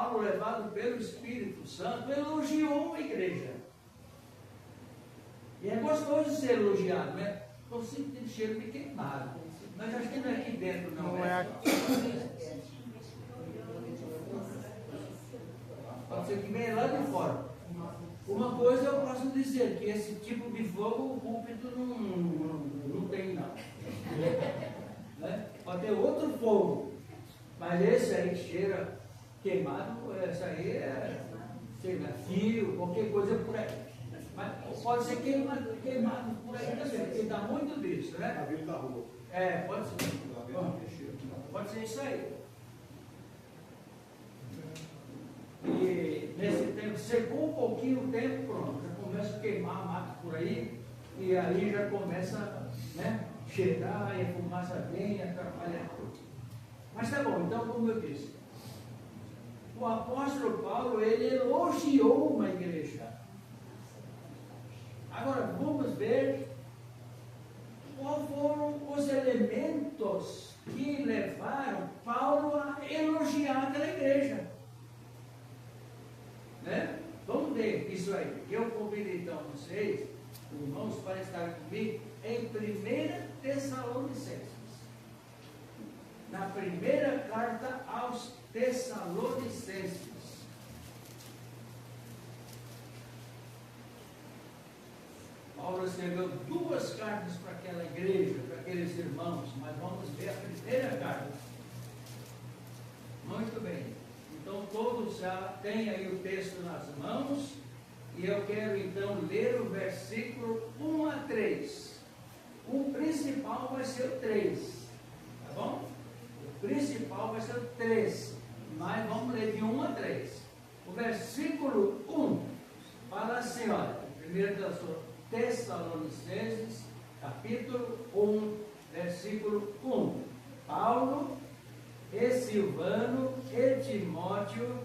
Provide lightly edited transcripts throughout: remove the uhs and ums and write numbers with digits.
Paulo, levado pelo Espírito Santo, elogiou a igreja. E é gostoso de ser elogiado, né? Estou sentindo cheiro de queimado. Mas acho que não é aqui dentro, não. Não é aqui. Pode ser que venha lá de fora. Uma coisa eu posso dizer, que esse tipo de fogo o púlpito não tem, não. Né? Pode ter outro fogo, mas esse aí cheira queimado, esse aí é, sei lá, fio, qualquer coisa por aí. Mas pode ser queimado por aí também, porque dá muito disso, né? A vida da rua. É, pode ser. Pode ser isso aí. E nesse tempo, secou um pouquinho o tempo, pronto, já começa a queimar mato por aí, e aí já começa, né, cheirar, e a fumaça vem, atrapalha tudo. Mas tá bom, então como eu disse, o apóstolo Paulo, ele elogiou uma igreja. Agora vamos ver quais foram os elementos que levaram Paulo a elogiar aquela igreja. Né? Vamos ver isso aí. Eu convido então vocês, irmãos, para estar comigo em 1 Tessalonicenses. Na primeira carta aos Tessalonicenses. Paulo escreveu 2 cartas para aquela igreja, para aqueles irmãos, mas vamos ver a primeira carta. Muito bem. Então todos já têm aí o texto nas mãos, e eu quero então ler o versículo 1 a 3. O principal vai ser o 3, tá bom? O principal vai ser o 3, mas vamos ler de 1 a 3. O versículo 1 fala assim, olha, 1 Tessalonicenses, capítulo 1, versículo 1. Paulo e Silvano e Timóteo,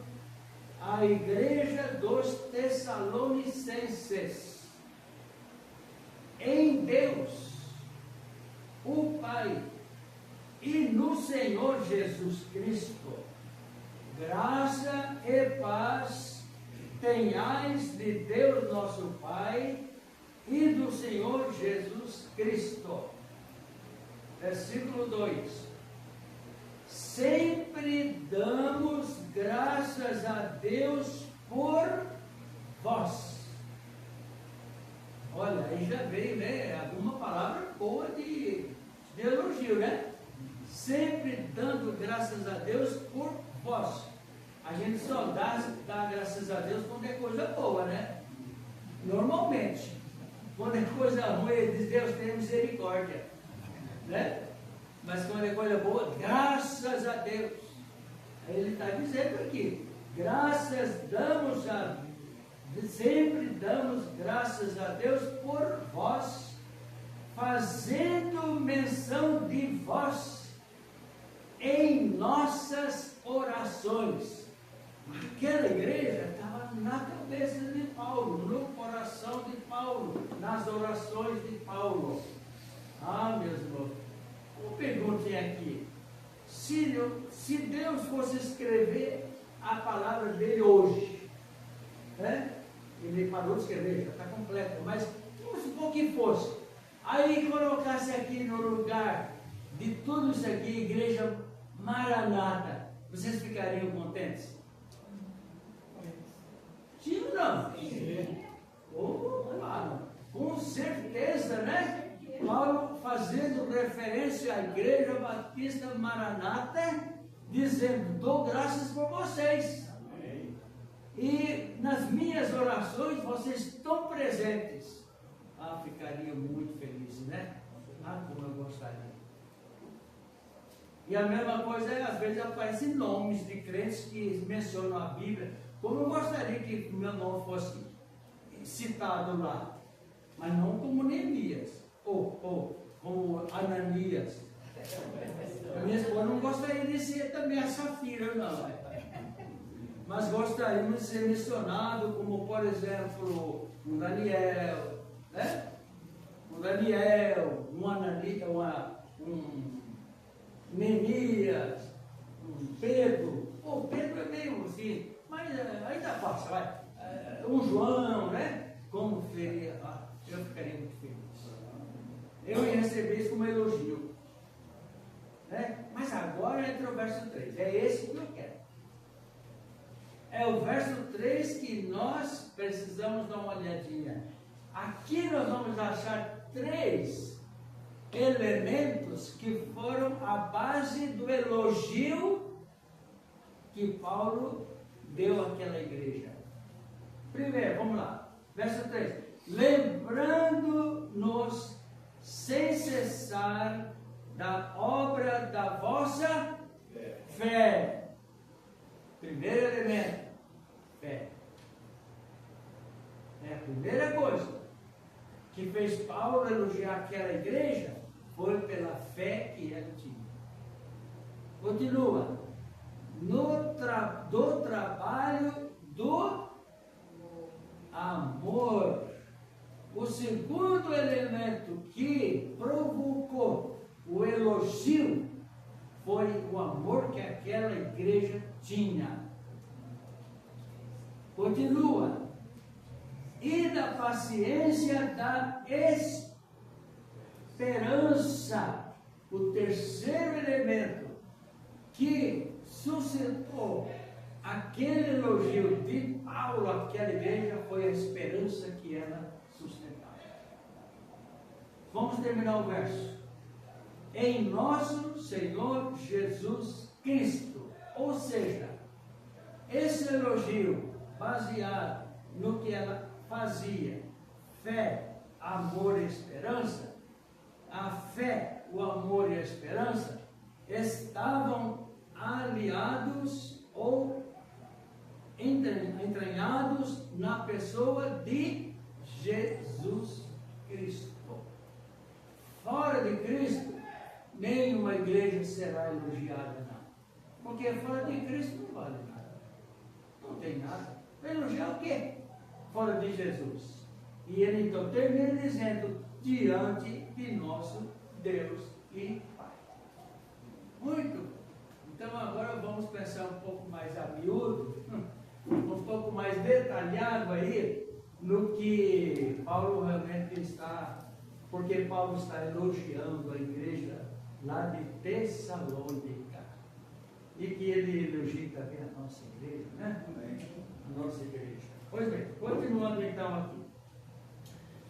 a igreja dos Tessalonicenses, em Deus, o Pai, e no Senhor Jesus Cristo, graça e paz tenhais de Deus nosso Pai e do Senhor Jesus Cristo. Versículo 2. Sempre damos graças a Deus por vós. Olha, aí já veio, né, alguma palavra boa de elogio, né? Sempre dando graças a Deus por vós. A gente só dá graças a Deus quando é coisa boa, né? Normalmente. Quando é coisa ruim, ele diz, Deus tem misericórdia, né? Mas quando é coisa boa, graças a Deus. Aí ele está dizendo aqui, sempre damos graças a Deus por vós, fazendo menção de vós em nossas orações. Aquela igreja estava na cabeça de Paulo, no coração de Paulo, nas orações de Paulo. Ah, meus irmãos, uma perguntinha aqui. Se Deus fosse escrever a palavra dele hoje, né? Ele parou de escrever, já está completo, mas vamos supor que fosse. Aí colocasse aqui no lugar de tudo isso aqui, igreja Maranata, vocês ficariam contentes? Sim ou não? Sim. Oh, claro. Com certeza, né? Paulo fazendo referência à Igreja Batista Maranata, dizendo, dou graças por vocês. Amém. E nas minhas orações vocês estão presentes. Ah, ficaria muito feliz, né? Ah, como eu gostaria. E a mesma coisa é, às vezes aparecem nomes de crentes que mencionam a Bíblia. Como eu gostaria que o meu nome fosse citado lá, mas não como Neemias, ou como Ananias. A minha esposa não gostaria de ser também a Safira, não. Mas gostaríamos de ser mencionado como, por exemplo, um Daniel, né? Um Daniel, um Ananias, um Neemias, um Pedro. O Pedro é meio assim, fácil, vai. Um João, né? Como seria? Eu ficaria muito feliz. Eu ia receber isso como elogio. Né? Mas agora entra o verso 3. É esse que eu quero. É o verso 3 que nós precisamos dar uma olhadinha. Aqui nós vamos achar 3 elementos que foram a base do elogio que Paulo deu àquela igreja. Primeiro, vamos lá. Verso 3. Lembrando-nos sem cessar da obra da vossa fé. Primeiro elemento, fé. É a primeira coisa que fez Paulo elogiar aquela igreja foi pela fé que ela tinha. Continua. Do trabalho do amor. O segundo elemento que provocou o elogio foi o amor que aquela igreja tinha. Continua. E da paciência da esperança. O terceiro elemento que suscitou aquele elogio de Paulo àquela igreja foi a esperança que ela sustentava. Vamos terminar o verso. Em nosso Senhor Jesus Cristo. Ou seja, esse elogio baseado no que ela fazia, fé, amor e esperança, a fé, o amor e a esperança estavam aliados ou entranhados na pessoa de Jesus Cristo. Fora de Cristo, nenhuma igreja será elogiada, não. Porque fora de Cristo não vale nada. Não tem nada. Vai elogiar o quê? Fora de Jesus. E ele então termina dizendo, diante de nosso Deus e Pai. Muito. Então agora vamos pensar um pouco mais a miúdo, um pouco mais detalhado aí, no que Paulo realmente está, porque Paulo está elogiando a igreja lá de Tessalônica. E que ele elogie também a nossa igreja, né? A nossa igreja. Pois bem, continuando então aqui.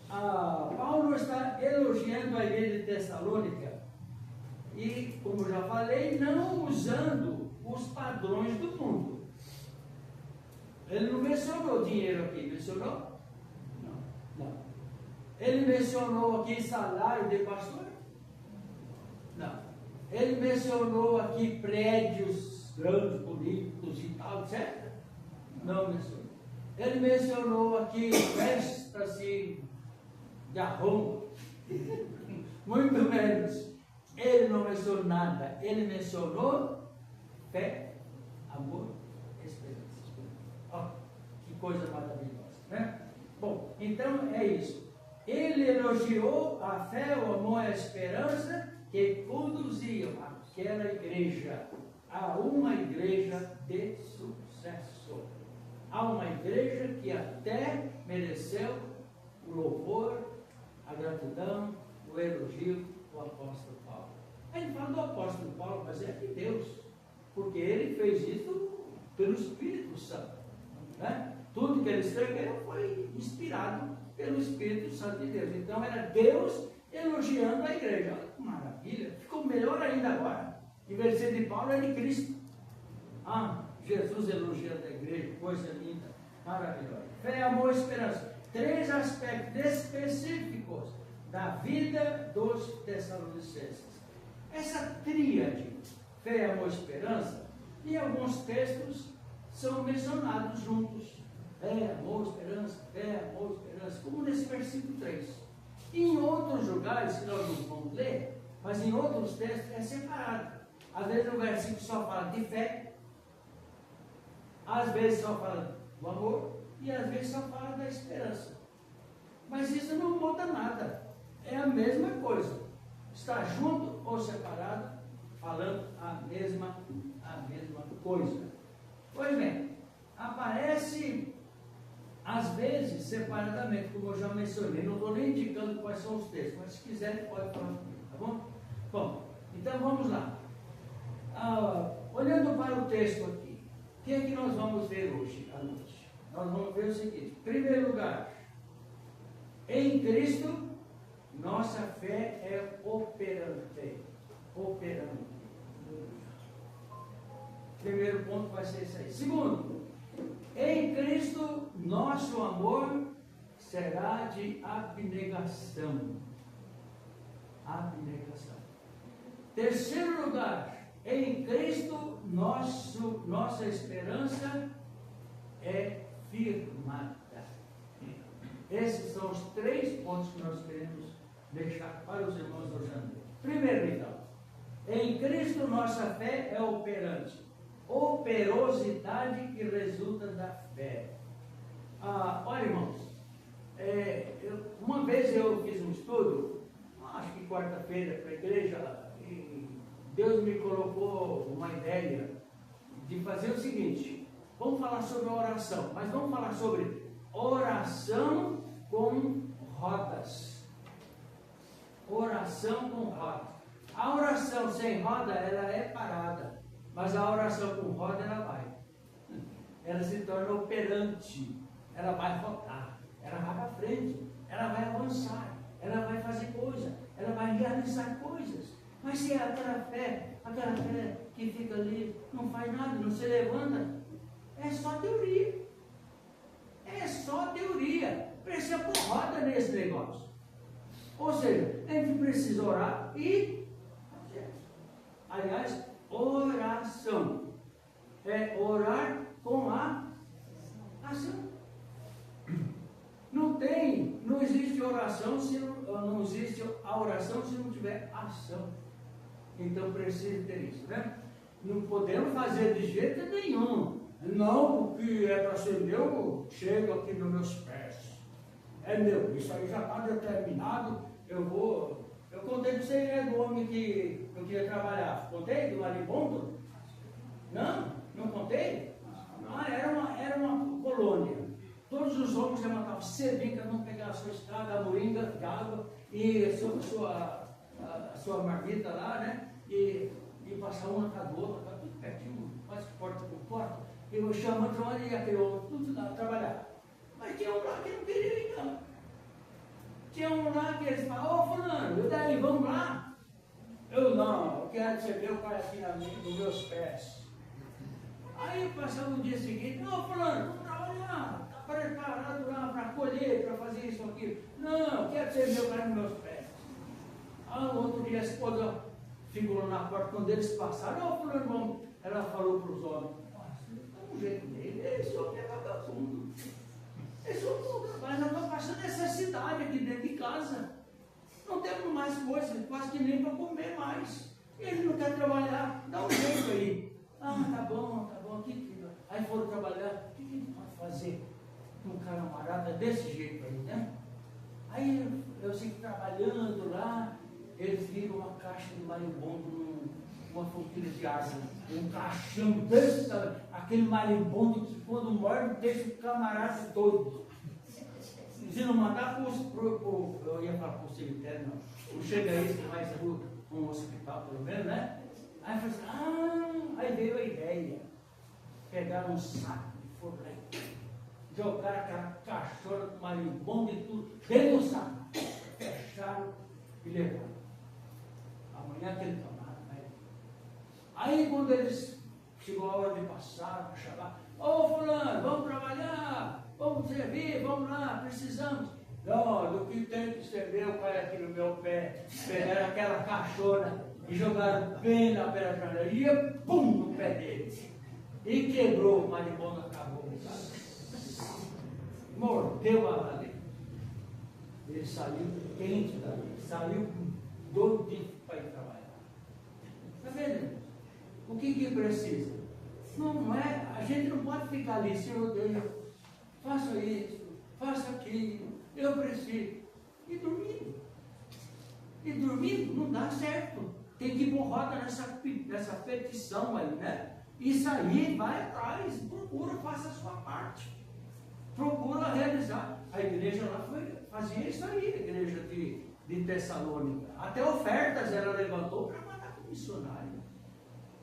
Paulo está elogiando a igreja de Tessalônica e, como já falei, não usando os padrões do mundo. Ele não mencionou dinheiro aqui, mencionou? Não. Ele mencionou aqui salário de pastor? Não. Ele mencionou aqui prédios grandes, bonitos e tal, etc? Não mencionou. Ele mencionou aqui festas de arrombo, muito menos. Ele não mencionou nada. Ele mencionou fé, amor, esperança. Oh, que coisa maravilhosa, né? Bom, então é isso. Ele elogiou a fé, o amor e a esperança que conduziam aquela igreja a uma igreja de sucesso. A uma igreja que até mereceu o louvor, a gratidão, o elogio do apóstolo Paulo. A gente fala do apóstolo Paulo, mas é de Deus, porque ele fez isso pelo Espírito Santo. Né? Tudo que ele escreveu foi inspirado pelo Espírito Santo de Deus. Então era Deus elogiando a igreja. Olha que maravilha, ficou melhor ainda agora. Em vez de ser de Paulo, é de Cristo. Jesus elogiando a igreja, coisa linda, maravilhosa. Fé, amor e esperança. 3 aspectos específicos da vida dos Tessalonicenses. Essa tríade, fé, amor e esperança, em alguns textos são mencionados juntos. Fé, amor, esperança, como nesse versículo 3. E em outros lugares, que nós não vamos ler, mas em outros textos é separado. Às vezes o versículo só fala de fé, às vezes só fala do amor, e às vezes só fala da esperança. Mas isso não muda nada. É a mesma coisa. Está junto ou separado, falando a mesma coisa. Pois bem, aparece separadamente, como eu já mencionei. Não estou nem indicando quais são os textos, mas se quiser pode falar comigo, tá bom? Bom, então vamos lá. Olhando para o texto aqui, o que é que nós vamos ver hoje à noite? Nós vamos ver o seguinte: em primeiro lugar, em Cristo, nossa fé é operante. Operante. Primeiro ponto vai ser isso aí. Segundo, em Cristo, nosso amor será de abnegação. Abnegação. Terceiro lugar, em Cristo, nossa esperança é firmada. Esses são os 3 pontos que nós queremos deixar para os irmãos hoje à noite. Primeiro, então, em Cristo nossa fé é operante. Operosidade que resulta da fé. Olha, irmãos, uma vez eu fiz um estudo, acho que quarta-feira, para a igreja, e Deus me colocou uma ideia de fazer o seguinte: vamos falar sobre a oração, mas vamos falar sobre oração com rodas. Oração com roda. A oração sem roda, ela é parada, mas a oração com roda, ela vai. Ela se torna operante, ela vai rodar, ela vai para frente, ela vai avançar, ela vai fazer coisa, ela vai realizar coisas. Mas se é aquela fé que fica ali, não faz nada, não se levanta, é só teoria. É só teoria. Precisa pôr roda nesse negócio. Ou seja, a gente precisa orar e fazer. Aliás, oração é orar com a ação. Não existe oração se não existe a oração se não tiver ação. Então precisa ter isso, né? Não podemos fazer de jeito nenhum. Não, o que é para ser meu, chega aqui nos meus pés. É meu, isso aí já está determinado. Eu contei para você, do homem que eu queria trabalhar. Contei do marimbondo? Não contei? Era uma colônia. Todos os homens levantavam cedinho para não pegar a sua estrada, a moringa de água e a sua marmita lá, né? E passar uma na casa do outro, tá tudo pertinho, quase porta por porta. E eu chamando e aquele homem, tudo lá, trabalhar. Mas tinha um lá que não queria ir, não. Tinha um lá que eles falavam: ô fulano, e daí, vamos lá? Eu não, eu quero receber o cara aqui nos meus pés. Aí passava o dia seguinte: não, fulano, vamos trabalhar, está preparado lá para colher, para fazer isso aqui. Não, eu quero receber o cara nos meus pés. Aí no outro dia a esposa ficou na porta, quando eles passaram: ô fulano, vamos. Ela falou para os homens: dá um jeito dele, esse homem é vagabundo. Esse homem não trabalha, nós estamos passando necessidade aqui dentro de casa. Não temos mais coisa, quase que nem para comer mais. Ele não quer trabalhar, dá um jeito aí. Tá bom, aqui. Aí foram trabalhar. O que a gente pode fazer com um camarada desse jeito aí, né? Aí eu sigo trabalhando lá, eles viram uma caixa de marimbondo uma forquilha de asa, um caixão desse tamanho, aquele marimbondo que quando morde deixa o camarada todo. Se não mandar eu ia falar para o cemitério, não chega isso, mais um hospital pelo menos, né? Aí eu falei assim: aí veio a ideia, pegaram um saco de forré, jogaram aquela caixona com marimbondo e tudo dentro do saco, fecharam e levaram. Amanhã aquele camarada. Aí quando eles chegou a hora de passar, chamar: ô fulano, vamos trabalhar, vamos servir, vamos lá, precisamos. Não, do que tem que servir, o pai aqui no meu pé, pegaram aquela caixona e jogaram bem na beira da janela, e pum, no pé dele. E quebrou, o marimbondo acabou. Mordeu a ladeira. Ele saiu quente dali, saiu com dor de para ir trabalhar. Está vendo? O que precisa? Não é, a gente não pode ficar ali: Senhor Deus, faça isso, faça aquilo, eu preciso. E dormindo não dá certo. Tem que pôr roda nessa petição aí, né? Isso aí, vai atrás, procura, faça a sua parte. procura realizar. A igreja lá fazia isso aí, a igreja de Tessalônica. Até ofertas ela levantou para mandar para o missionário.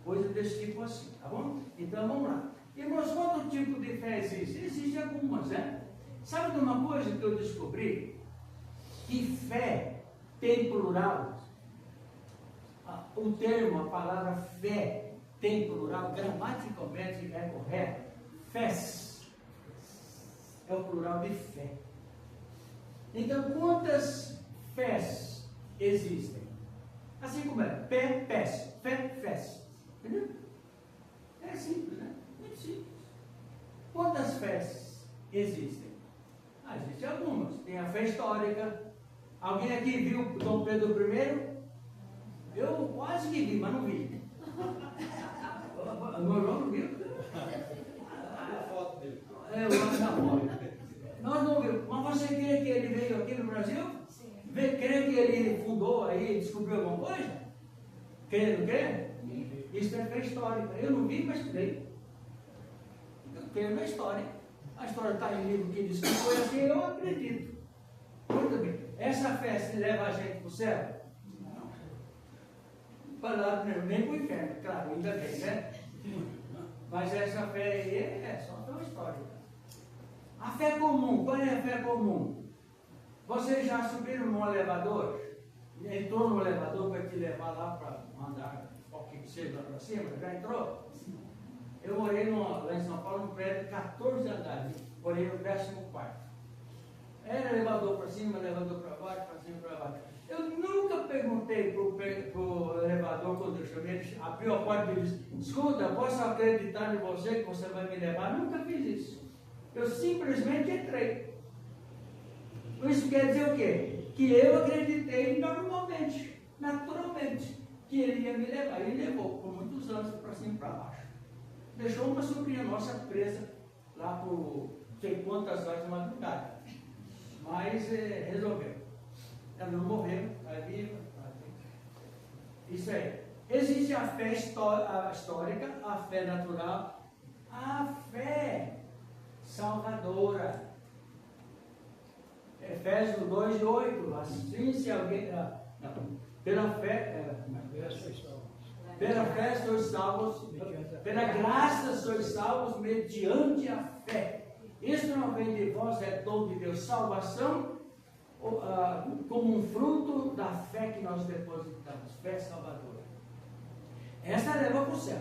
Coisa desse tipo assim, tá bom? Então vamos lá. Irmãos, quanto tipo de fé existe? Existem algumas, né? Sabe de uma coisa que eu descobri? Que fé tem plural. O termo, a palavra fé, tem plural, gramaticalmente é correto. Fés é o plural de fé. Então, quantas fés existem? Assim como é, pé, pés, fé, fés. Entendeu? É simples, né? Muito simples. Quantas fés existem? Existem algumas. Tem a fé histórica. Alguém aqui viu Dom Pedro I? Eu quase que vi, mas não vi. Meu irmão não viu? A foto dele. É, eu amo na foto. Nós não vimos. Mas você crê que ele veio aqui no Brasil? Sim. Crê que ele fundou aí, descobriu alguma coisa? Crê, não crê? Isso é fé histórica. Eu não vi, mas creio. Eu creio na história. A história está em livro que diz que foi assim, eu acredito. Muito bem. Essa fé se leva a gente para o céu? Não. Para lá, nem para o inferno, claro, ainda bem, né? Mas essa fé aí é só uma história. A fé comum, qual é a fé comum? Vocês já subiram num elevador? Entrou no elevador para te levar lá para andar qualquer que seja lá para cima? Já entrou? Eu morei lá em São Paulo, num prédio de 14 andares. Morei no 14º. Era elevador para cima, elevador para baixo, para cima, para baixo. Eu nunca perguntei para o elevador, quando eu chamei, ele abriu a porta e disse: escuta, posso acreditar em você que você vai me levar? Nunca fiz isso. Eu simplesmente entrei. Isso quer dizer o quê? Que eu acreditei normalmente, naturalmente, que ele ia me levar. E levou por muitos anos para cima e para baixo. Deixou uma sobrinha nossa presa lá por não sei quantas horas de madrugada. Mas resolveu. Ela não morreu, está viva. Isso aí. Existe a fé histórica, a fé natural, a fé salvadora. Efésios 2:8. Assim, se alguém. Pela fé. Pela fé sois salvos. Pela graça sois salvos mediante a fé. Isso não vem de vós, é dom de Deus. Salvação como um fruto da fé que nós depositamos. Fé salvadora. Essa leva para o céu.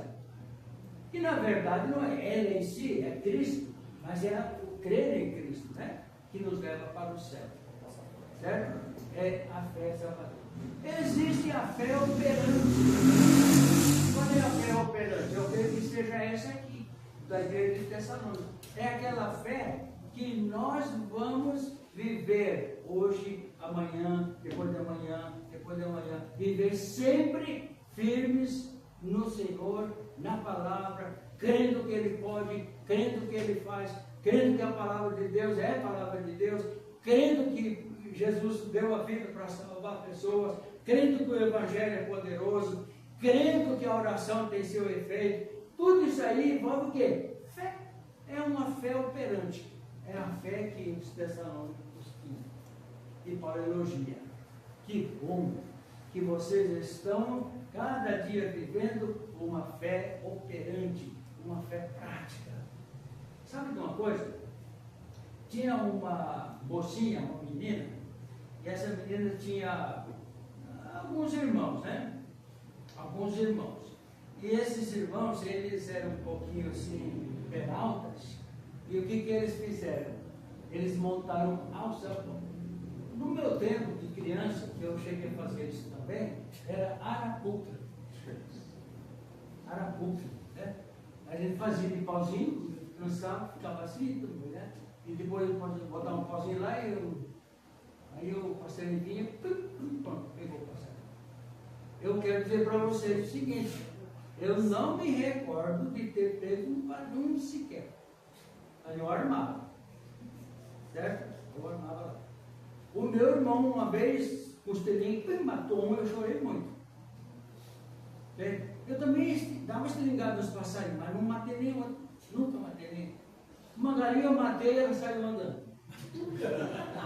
E na verdade não é ela em si, é Cristo. Mas é o crer em Cristo, né? Que nos leva para o céu. Certo? É a fé salvadora. Existe a fé operante. Qual é a fé operante? Eu creio que seja essa aqui, da igreja de Tessalônica. É aquela fé que nós vamos viver hoje, amanhã, depois de amanhã, depois de amanhã. Viver sempre firmes no Senhor, na palavra, crendo que Ele pode, crendo que Ele faz, crendo que a palavra de Deus é a palavra de Deus, crendo que Jesus deu a vida para salvar pessoas, crendo que o Evangelho é poderoso, crendo que a oração tem seu efeito. Tudo isso aí envolve o quê? Fé. É uma fé operante. É a fé que os Tessalônicos tinham. E Paulo elogia. Que bom que vocês estão cada dia vivendo uma fé operante, uma fé prática. Sabe de uma coisa? Tinha uma mocinha, uma menina, e essa menina tinha alguns irmãos, né? Alguns irmãos. E esses irmãos, eles eram um pouquinho assim, penaltas. E o que eles fizeram? Eles montaram alçapão. No meu tempo de criança, que eu cheguei a fazer isso também, era arapuca. Arapuca, né? A gente fazia de pauzinho, cansava, ficava assim, né? E depois botar um pauzinho lá e aí o passarinho vinha, pronto, pegou o passarinho. Eu quero dizer para vocês o seguinte: eu não me recordo de ter pego um sequer. Aí eu armava. Certo? Eu armava lá. O meu irmão, uma vez, costelinho, matou um, eu chorei muito. Eu também dava estilingado nos passarinhos, mas não matei nenhum. Nunca matei nenhum. Uma devagarinho eu matei e ela saiu andando.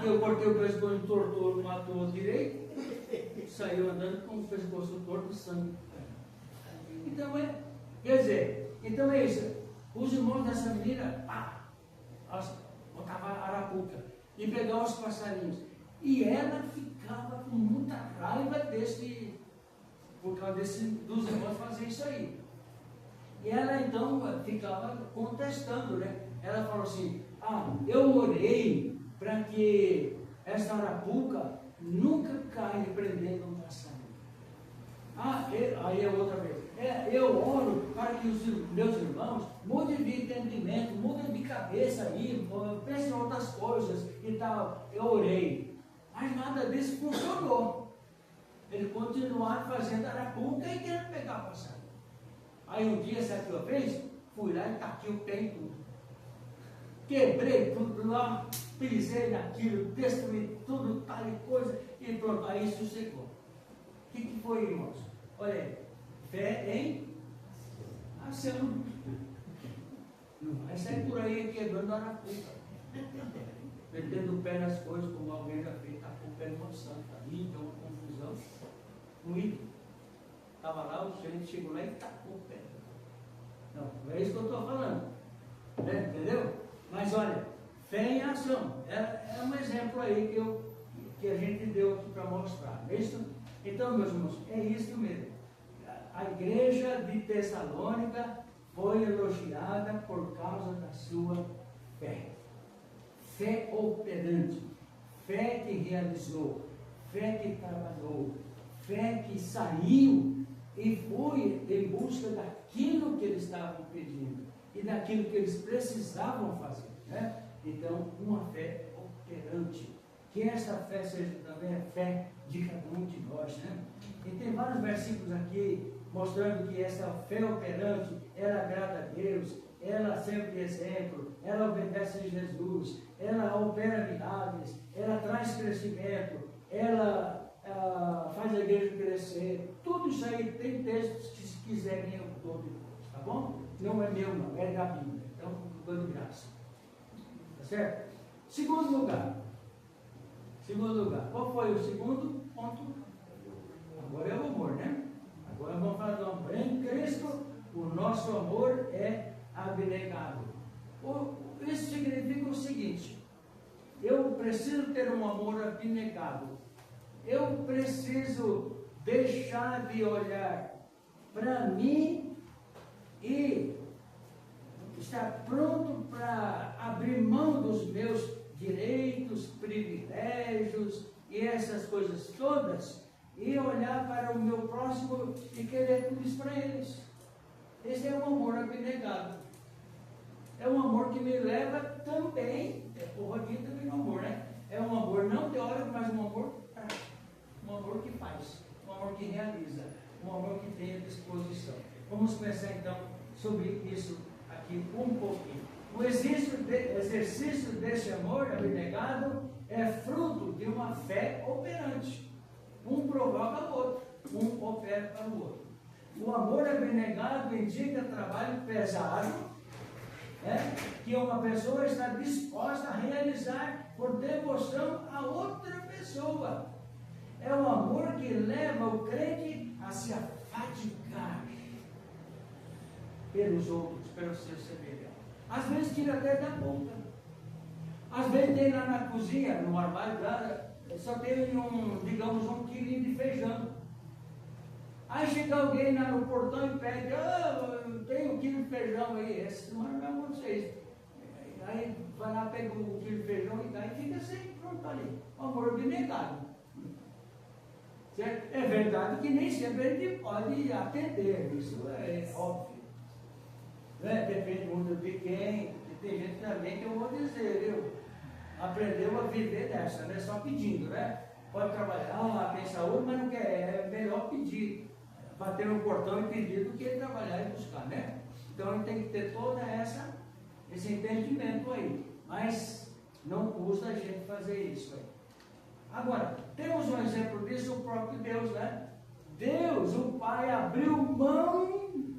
Eu cortei o pescoço, tortou, matou direito, saiu andando com o pescoço torto e sangue. Então quer dizer, então é isso. Os irmãos dessa menina, botava arapuca e pegava os passarinhos. E ela ficava com muita raiva por causa dos irmãos fazer isso aí. E ela então ficava contestando, né? Ela falou assim, eu orei para que essa arapuca nunca caia prendendo um passarinho. Aí a outra vez, eu oro para que os meus irmãos mudem de entendimento, mudem de cabeça aí, pensem em outras coisas e tal. Eu orei, mas nada disso funcionou. Eles continuaram fazendo arapuca e querendo pegar passarinho. Aí um dia, sabe o que eu fiz? Fui lá e taquei o pé em tudo. Quebrei tudo lá, pisei naquilo, destruí tudo, tal e coisa, e pronto, aí sossegou. O que foi, irmãos? Olha aí, fé em ação. Não vai sair por aí quebrando arapuca, metendo o pé nas coisas, como alguém já fez, tacou o pé no santo, ali, deu uma confusão. Um ídolo. Estava lá, o Senhor chegou lá e tacou o pé. Não é isso que eu estou falando. Entendeu? Mas olha, fé em ação. É um exemplo aí que a gente deu aqui para mostrar. É isso? Então, meus irmãos, é isso mesmo. A igreja de Tessalônica foi elogiada por causa da sua fé. Fé operante. Fé que realizou. Fé que trabalhou. Fé que saiu e foi em busca daquilo que eles estavam pedindo e daquilo que eles precisavam fazer, né? Então, uma fé operante. Que essa fé seja também a fé de cada um de nós, né? E tem vários versículos aqui mostrando que essa fé operante, ela agrada a Deus, ela serve de exemplo, ela obedece a Jesus, ela opera milagres, ela traz crescimento, ela faz a igreja crescer. Tudo isso aí tem textos que, se quiserem, eu dou depois, tá bom? Não é meu, não, é da Bíblia. Então, dando graça. Tá certo? Segundo lugar. Qual foi o segundo ponto? Agora é o amor, né? Agora vamos falar do amor. Em Cristo, o nosso amor é abnegado. Isso significa o seguinte: eu preciso ter um amor abnegado. Eu preciso deixar de olhar para mim e estar pronto para abrir mão dos meus direitos, privilégios e essas coisas todas e olhar para o meu próximo e querer tudo isso para eles. Esse é um amor abnegado. É um amor que me leva também, porradinha também no amor, né? É um amor não teórico, mas um amor prático. Um amor que faz, um amor que realiza, um amor que tem a disposição. Vamos pensar então sobre isso aqui um pouquinho. O exercício desse amor abnegado é fruto de uma fé operante. Um provoca o outro, um opera para o outro. O amor abnegado indica trabalho pesado, né, que uma pessoa está disposta a realizar por devoção a outra pessoa. É um amor que leva o crente a se afadigar pelos outros, pelos seus semelhantes. Às vezes tira até da boca. Às vezes tem lá na cozinha, no armário, só tem digamos, um quilinho de feijão. Aí chega alguém lá no portão e pede, tem um quilo de feijão aí, essa semana não é vocês. Aí vai lá, pega o quilo de feijão e dá e fica sem pronto ali. O amor abnegado. Certo? É verdade que nem sempre a gente pode atender, isso é óbvio. Né? Depende muito de quem, e tem gente também que eu vou dizer, aprendeu a viver dessa, não é só pedindo, né? Pode trabalhar, tem saúde, mas não quer, é melhor pedir, bater no portão e pedir do que trabalhar e buscar, né? Então a gente tem que ter todo esse entendimento aí, mas não custa a gente fazer isso aí. Agora, temos um exemplo disso, o próprio Deus, né? Deus, o Pai, abriu mão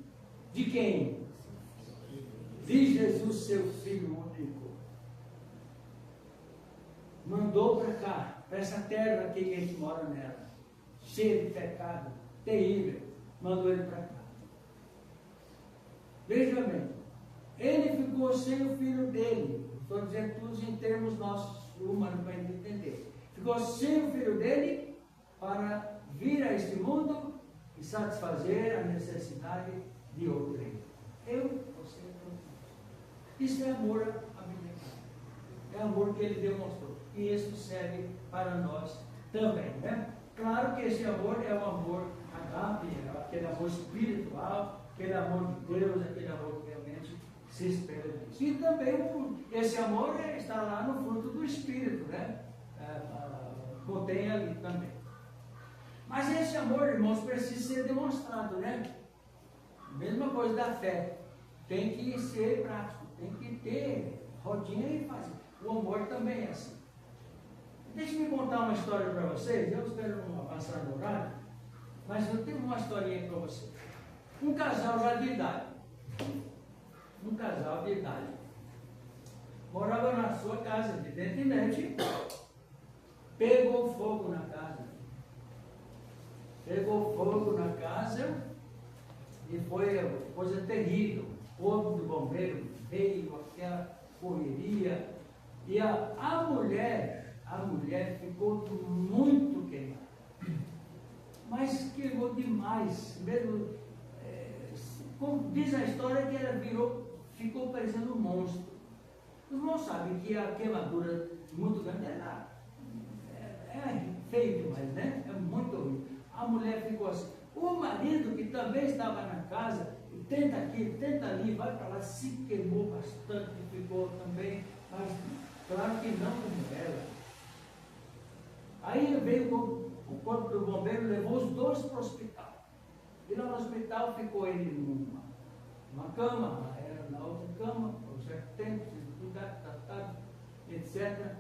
de quem? de Jesus, seu Filho único. Mandou para cá, para essa terra que a gente mora nela, cheia de pecado, terrível. Mandou ele para cá. Veja bem, ele ficou sem o filho dele. Estou dizendo tudo em termos nossos, humanos, para a gente entender. Ficou sem o filho dele para vir a este mundo e satisfazer a necessidade de outrem. Eu, você, todos. Isso é amor à Bíblia. É amor que ele demonstrou. E isso serve para nós também, né? Claro que esse amor é o amor agape, é aquele amor espiritual, aquele amor de Deus, aquele amor que realmente se espera disso. E também esse amor está lá no fruto do Espírito, né? Contém ali também. Mas esse amor, irmãos, precisa ser demonstrado, né? Mesma coisa da fé. Tem que ser prático, tem que ter rodinha e fazer. O amor também é assim. Deixe-me contar uma história para vocês. Eu espero não avançar no horário, mas eu tenho uma historinha para vocês. Um casal já de idade. Um casal de idade. Morava na sua casa, evidentemente. Pegou fogo na casa. Pegou fogo na casa e foi coisa terrível. O corpo do bombeiro veio, aquela correria. E a mulher ficou muito queimada. Mas queimou demais. Mesmo, como diz a história, que ela ficou parecendo um monstro. Os irmãos sabem que a queimadura muito grande é feio demais, né? É muito ruim. A mulher ficou assim. O marido, que também estava na casa, tenta aqui, tenta ali, vai para lá, se queimou bastante, ficou também, mas claro que não como ela. Aí veio o corpo do bombeiro, levou os dois para o hospital. E lá no hospital ficou ele numa cama, era na outra cama, por um certo tempo, tratado, etc.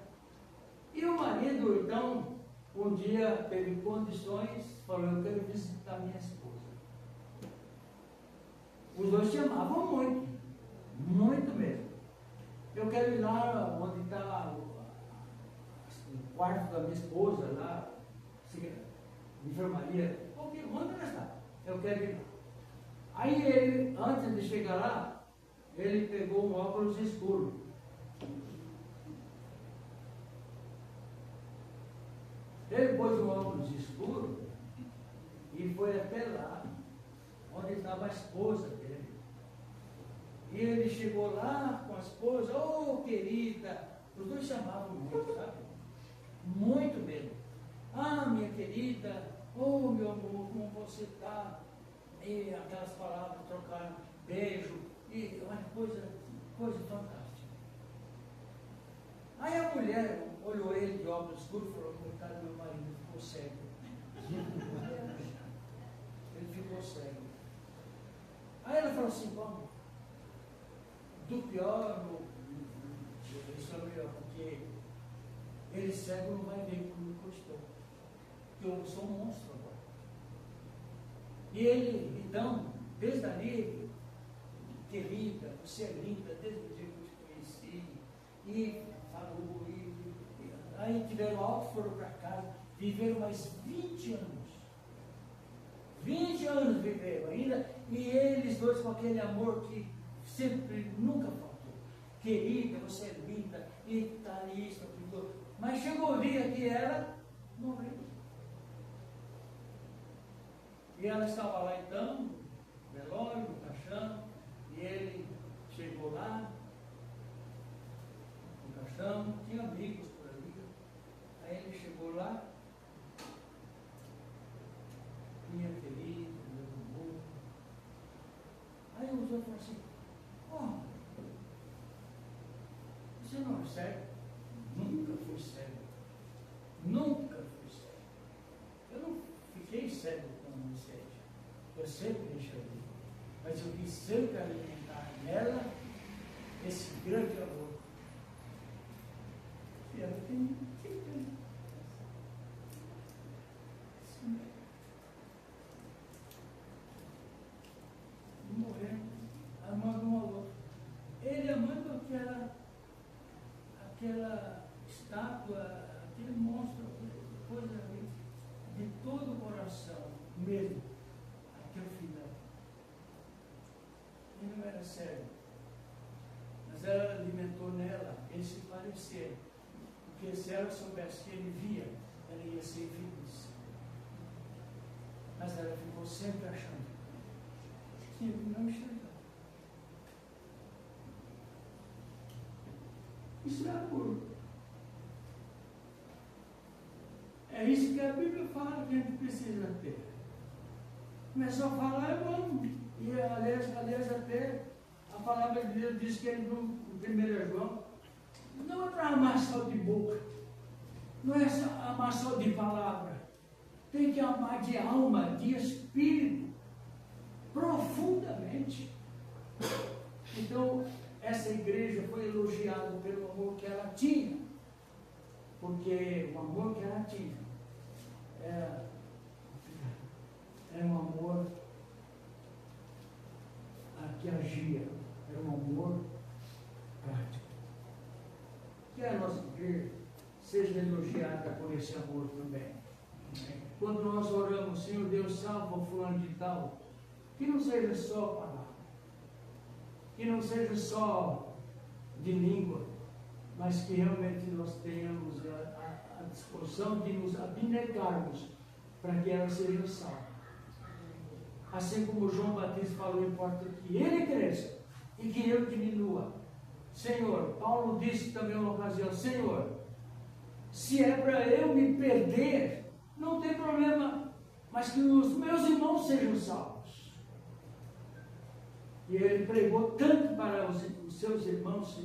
E o marido, então, um dia teve condições, falou: eu quero visitar minha esposa. Os dois se amavam muito, muito mesmo. Eu quero ir lá onde está o quarto da minha esposa, lá, enfermaria, onde ela está? Eu quero ir lá. Aí ele, antes de chegar lá, ele pegou um óculos escuro. Ele pôs um óculos escuro e foi até lá, onde estava a esposa dele. E ele chegou lá com a esposa: oh, querida, os dois chamavam muito, sabe? Muito mesmo. Ah, minha querida, oh, meu amor, como você está? E aquelas palavras, trocaram beijo, e uma coisa fantástica. Aí a mulher olhou ele de óculos escuros e falou: coitado do meu marido, ficou cego. Ele ficou cego. Aí ela falou assim: bom, do pior, isso é melhor, porque ele cego não vai ver como eu estou. Porque eu sou um monstro agora. E ele, então, desde ali, querida, você é linda, desde o dia que eu te conheci, e falou, aí tiveram alto, foram para casa, viveram mais 20 anos. 20 anos viveram ainda, e eles dois com aquele amor que sempre, nunca faltou. Querida, você é linda, e está isso, aquilo. Mas chegou o dia que ela morreu. E ela estava lá então, no velório, no caixão, e ele chegou lá, no caixão, tinha amigos por ali. Aí ele chegou lá, minha querida, meu amor. Aí os outros falaram assim: oh, você não é cego? Nunca fui cego. Nunca fui cego. Eu não fiquei cego quando me sede. Eu sempre enxerguei. Mas eu quis sempre alimentar nela esse grande amor. E ela tem morrendo, amando um ao outro. estátua, aquele monstro, coisa ali, de todo o coração, mesmo, até o final. E não era sério. Mas ela alimentou nela esse parecer. Porque se ela soubesse que ele via, ela ia ser feliz. Mas ela ficou sempre achando que ele não enxergava. Isso é amor. É isso que a Bíblia fala que a gente precisa ter. Não é só falar, eu amo. E aliás até a palavra de Deus diz que ele, no 1 João, não é para amar só de boca, não é só amar só de palavra, tem que amar de alma, de espírito, profundamente. Então, essa igreja foi elogiada pelo amor que ela tinha, porque o amor que ela tinha era um amor que agia, era um amor prático. Que a nossa igreja seja elogiada por esse amor também. Quando nós oramos, Senhor Deus, salva o fulano de tal, que não seja só palavra, que não seja só de língua, mas que realmente nós tenhamos a disposição de nos abnegarmos para que ela seja salva. Assim como João Batista falou, importa que ele cresça e que eu diminua. Senhor, Paulo disse também uma ocasião, Senhor, se é para eu me perder, não tem problema, mas que os meus irmãos sejam salvos. E ele pregou tanto para os seus irmãos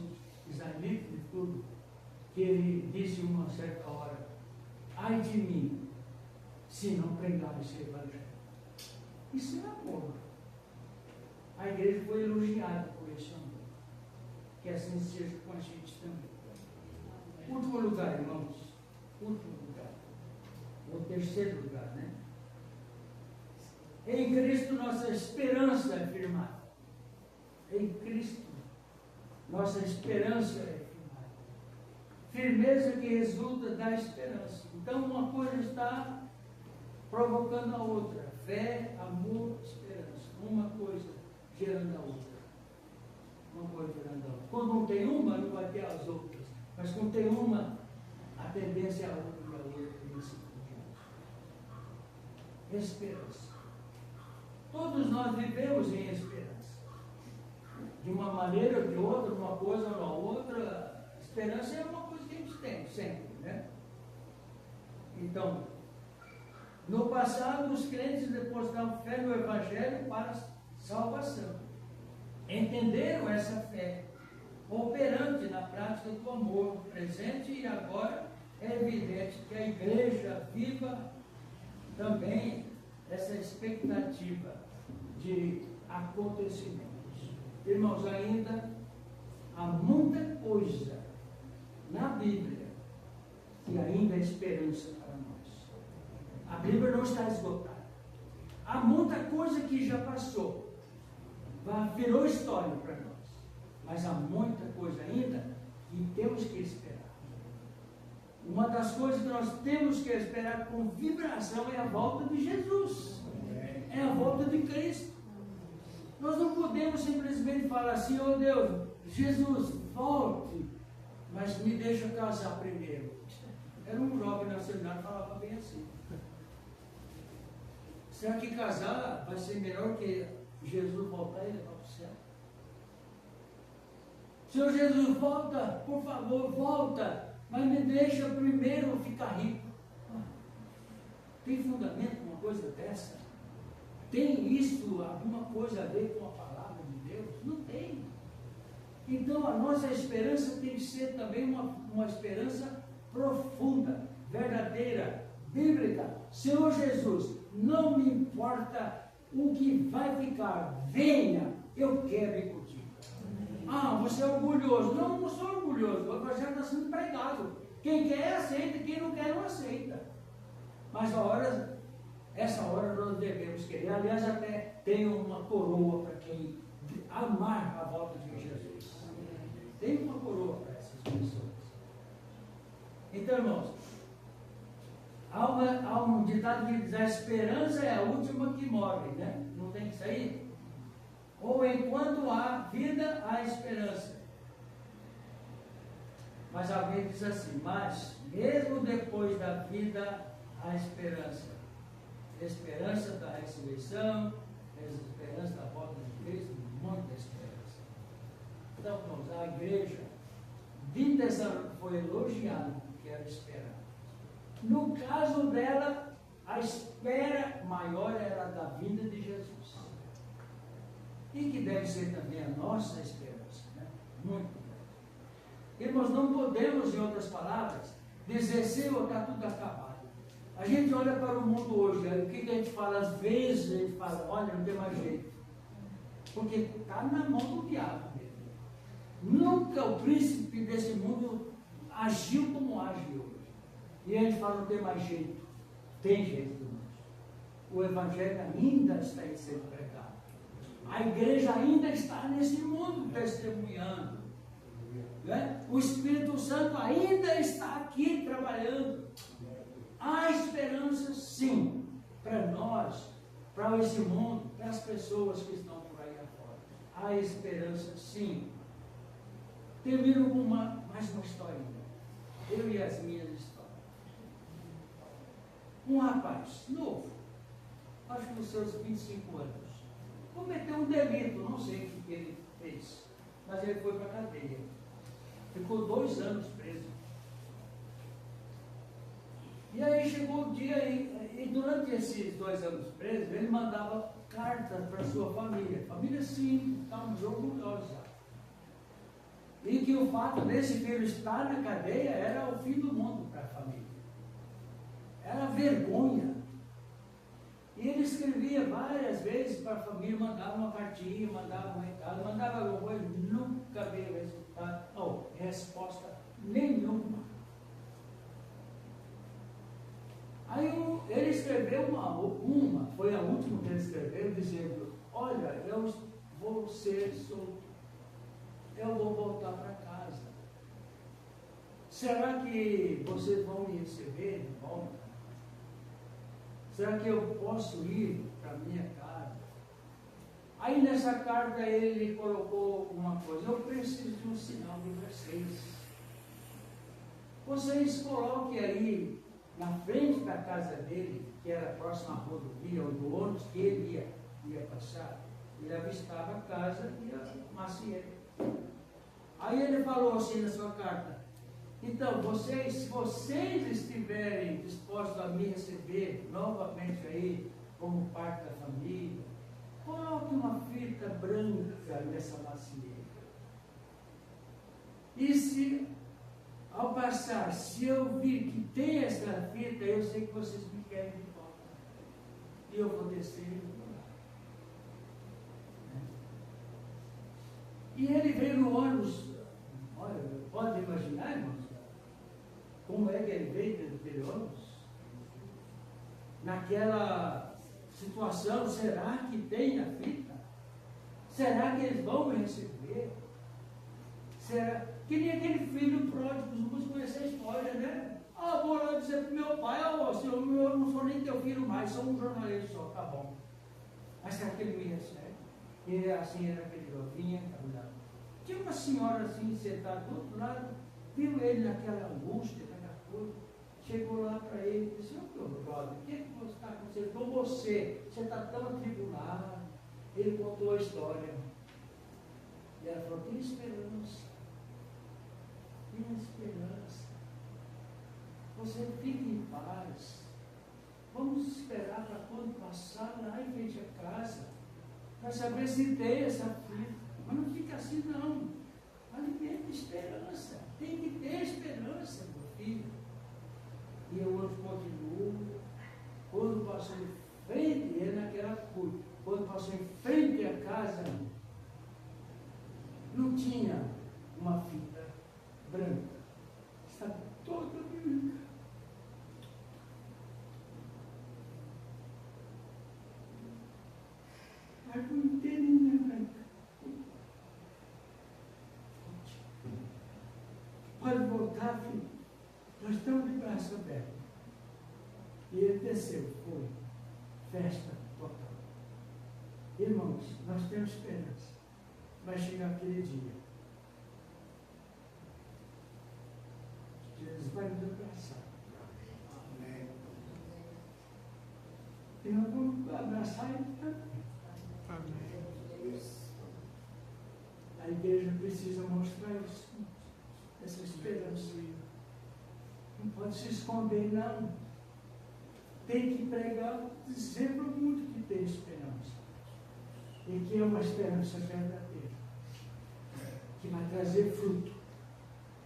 israelitas e tudo, que ele disse uma certa hora, ai de mim, se não pregar esse evangelho. Isso é amor. A igreja foi elogiada por esse amor. Que assim seja com a gente também. Último lugar, irmãos. Último lugar. O terceiro lugar, né? Em Cristo nossa esperança é firmada. Em Cristo nossa esperança é firmada. Firmeza que resulta da esperança. Então uma coisa está provocando a outra. Fé, amor, esperança. Uma coisa gerando a outra. Uma coisa gerando a outra. Quando não tem uma, não vai ter as outras. Mas quando tem uma, a tendência é a outra e a outra e assim por diante. Esperança. Todos nós vivemos em esperança. De uma maneira ou de outra, uma coisa ou na outra. Esperança é uma coisa que a gente tem, sempre, né? Então, no passado, os crentes depositavam fé no Evangelho para salvação. Entenderam essa fé, operante na prática do amor presente, e agora é evidente que a igreja viva também essa expectativa de acontecimentos. Irmãos, ainda há muita coisa na Bíblia que ainda é esperança para nós. A Bíblia não está esgotada. Há muita coisa que já passou. Virou história para nós. Mas há muita coisa ainda que temos que esperar. Uma das coisas que nós temos que esperar com vibração é a volta de Jesus. É a volta de Cristo. Nós não podemos simplesmente falar assim, oh Deus, Jesus, volte, mas me deixa casar primeiro. Era um jovem na seminário que falava bem assim. Será que casar vai ser melhor que Jesus voltar e levar para o céu? Senhor Jesus, volta, por favor, volta, mas me deixa primeiro ficar rico. Tem fundamento uma coisa dessa? Tem isso alguma coisa a ver com a palavra de Deus? Não tem. Então a nossa esperança tem que ser também uma esperança profunda, verdadeira, bíblica. Senhor Jesus, não me importa o que vai ficar, venha, eu quero ir contigo. Ah, você é orgulhoso. Não, não sou orgulhoso, o evangelho está sendo pregado. Quem quer aceita, quem não quer não aceita. Mas essa hora nós devemos querer. Aliás, até tem uma coroa para quem amar a volta de Jesus. Tem uma coroa para essas pessoas. Então, irmãos, há um ditado que diz: a esperança é a última que morre, né? Não tem isso aí? Ou enquanto há vida, há esperança. Mas alguém diz assim: mas mesmo depois da vida, há esperança. Esperança da ressurreição, esperança da volta de Cristo, muita esperança. Então, irmãos, a igreja de Tessalônica foi elogiada porque era esperada. No caso dela, a espera maior era da vinda de Jesus. E que deve ser também a nossa esperança, né? Muito grande. Irmãos, não podemos, em outras palavras, dizer: Senhor, está tudo acabado. A gente olha para o mundo hoje, o que a gente fala? Às vezes a gente fala: olha, não tem mais jeito. Porque está na mão do diabo mesmo. Nunca o príncipe desse mundo agiu como age hoje. E a gente fala: não tem mais jeito. Tem jeito, irmãos. O evangelho ainda está sendo pregado. A igreja ainda está nesse mundo testemunhando. Né? O Espírito Santo ainda está aqui trabalhando. Há esperança, sim, para nós, para esse mundo, para as pessoas que estão por aí afora. Há esperança, sim. Termino com mais uma historinha. Eu e as minhas histórias. Um rapaz novo, acho que nos seus 25 anos, cometeu um delito, não sei o que ele fez, mas ele foi para a cadeia. Ficou 2 anos preso. E aí chegou o dia, e durante esses 2 anos preso, ele mandava cartas para sua família. Família, sim, estávamos orgulhosos. E que o fato desse filho estar na cadeia era o fim do mundo para a família. Era vergonha. E ele escrevia várias vezes para a família, mandava uma cartinha, mandava um recado, mandava alguma coisa, nunca veio resultado, ou resposta nenhuma. Aí ele escreveu uma, foi a última que ele escreveu, dizendo: olha, eu vou ser solto, eu vou voltar para casa. Será que vocês vão me receber de volta? Será que eu posso ir para minha casa? Aí nessa carta ele colocou uma coisa: eu preciso de um sinal de vocês. Vocês coloquem aí na frente da casa dele, que era próxima à rodovia, ou do ônibus que ele ia passar. Ele avistava a casa e a macieira. Aí ele falou assim na sua carta: então, se vocês estiverem dispostos a me receber novamente aí, como parte da família, coloque uma fita branca nessa macieira. E se, ao passar, se eu vir que tem essa fita, eu sei que vocês me querem de volta. E eu vou descer e vou lá. E ele veio no ônibus. Olha, pode imaginar, irmãos, como é que ele veio naquele ônibus? Naquela situação: será que tem a fita? Será que eles vão me receber? Será? Que nem aquele filho pródigo, os músicos conhecem a história, né? Vou lá dizer para o meu pai: senhor, eu não sou nem teu filho mais, sou um jornalista só, tá bom. Mas será que ele me recebe? E assim era aquele vinha caminhando. Tinha uma senhora assim, sentada do outro lado, viu ele naquela angústia, naquela coisa, chegou lá para ele e disse: meu brother, o que está acontecendo com você? Você está tão atribulado. Ele contou a história. E ela falou: tem esperança. Tem esperança. Você fique em paz. Vamos esperar para quando passar lá em frente à casa, para saber se tem essa fita. Mas não fica assim, não. Alimente esperança. Tem que ter esperança, meu filho. E o outro continuou. Quando passou em frente, ele naquela coisa, quando passou em frente à casa, não tinha uma fita branca. Estava toda branca. A água inteirinha branca. Pode voltar, filho. Nós estamos de braço aberto. E ele desceu, foi. Festa total. Irmãos, nós temos esperança. Vai chegar aquele dia. Jesus vai nos abraçar. Amém. E nós vamos abraçar ele também. Amém. A igreja precisa mostrar isso, essa esperança. Não pode se esconder, não. Tem que pregar, dizer para o mundo que tem esperança. E que é uma esperança verdadeira. Que vai trazer fruto.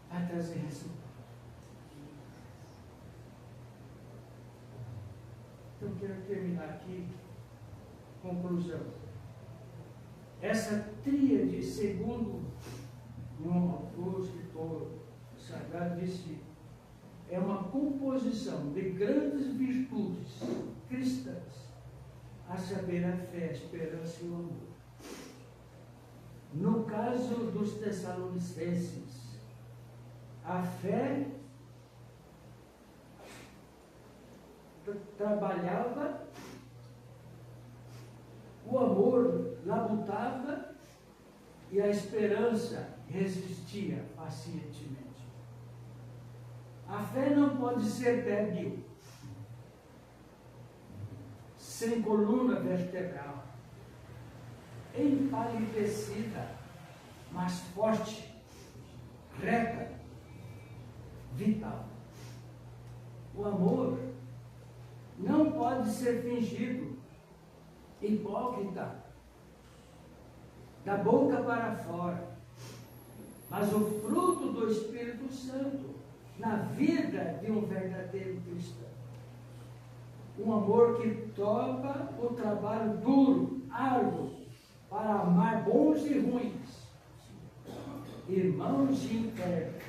Vai trazer resultado. Então, quero terminar aqui. Conclusão. Essa tríade, segundo o escritor sagrado disse, é uma composição de grandes virtudes cristãs, a saber, a fé, a esperança e o amor. No caso dos Tessalonicenses, a fé trabalhava, o amor labutava e a esperança resistia pacientemente. A fé não pode ser débil, sem coluna vertebral, empalidecida, mas forte, reta, vital. O amor não pode ser fingido, hipócrita, da boca para fora, mas o fruto do Espírito Santo na vida de um verdadeiro cristão. Um amor que topa o trabalho duro, árduo, para amar bons e ruins, irmãos e internos,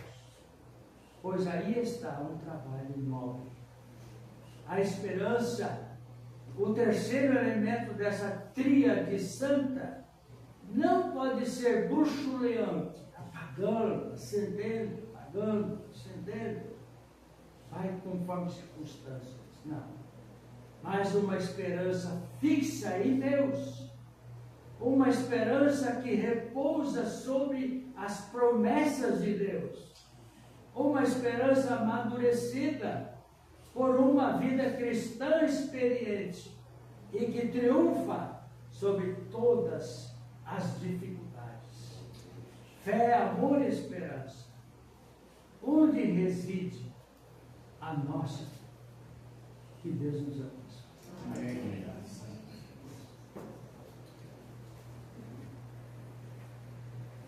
pois aí está um trabalho nobre. A esperança, o terceiro elemento dessa tríade santa, não pode ser bruxuleante, apagando, acendendo, apagando, acendendo, vai conforme circunstâncias, não. Mas uma esperança fixa em Deus, uma esperança que repousa sobre as promessas de Deus, uma esperança amadurecida por uma vida cristã experiente e que triunfa sobre todas as dificuldades. Fé, amor e esperança. Onde reside a nossa fé? Que Deus nos abençoe.